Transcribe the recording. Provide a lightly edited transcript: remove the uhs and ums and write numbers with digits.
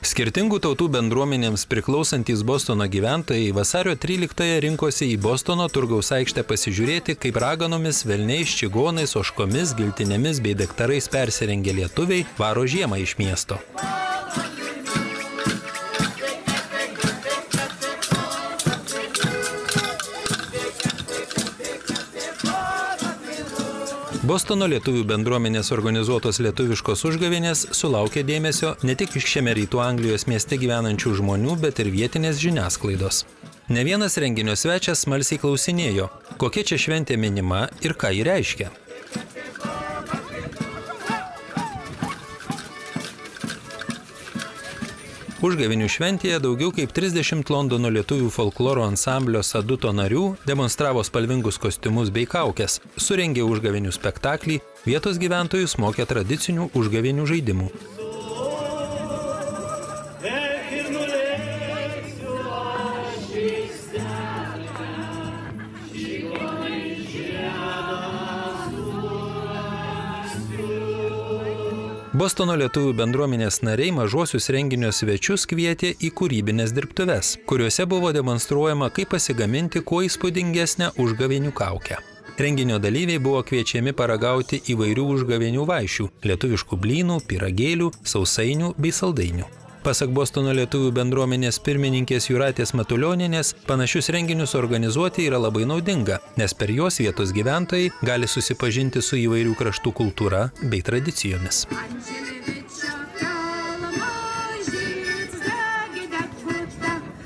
Skirtingų tautų bendruomenėms priklausantys Bostono gyventojai vasario 13-ąją rinkosi į Bostono turgaus aikštę pasižiūrėti, kaip raganomis, velniais, čigonais, ožkomis, giltinėmis bei daktarais persirengę lietuviai varo žiemą iš miesto. Bostono lietuvių bendruomenės organizuotos lietuviškos užgavėnės sulaukė dėmesio ne tik iš šiame rytų Anglijos mieste gyvenančių žmonių, bet ir vietinės žiniasklaidos. Ne vienas renginio svečias smalsiai klausinėjo, kokia čia šventė minima ir ką ji reiškia. Užgavėnių šventėje daugiau kaip 30 Londono lietuvių folkloro ansamblio Saduto narių demonstravo spalvingus kostiumus bei kaukes, surengė užgavėnių spektaklį, vietos gyventojus mokė tradicinių užgavėnių žaidimų. Bostono lietuvių bendruomenės nariai mažuosius renginio svečius kvietė į kūrybinės dirbtuves, kuriuose buvo demonstruojama, kaip pasigaminti kuo įspūdingesnę užgavėnių kaukę. Renginio dalyviai buvo kviečiami paragauti įvairių užgavėnių vaišių – lietuviškų blynų, pyragėlių, sausainių bei saldainių. Pasak Bostono lietuvių bendruomenės pirmininkės Jūratės Matulionienės, panašius renginius organizuoti yra labai naudinga, nes per juos vietos gyventojai gali susipažinti su įvairių kraštų kultūra bei tradicijomis.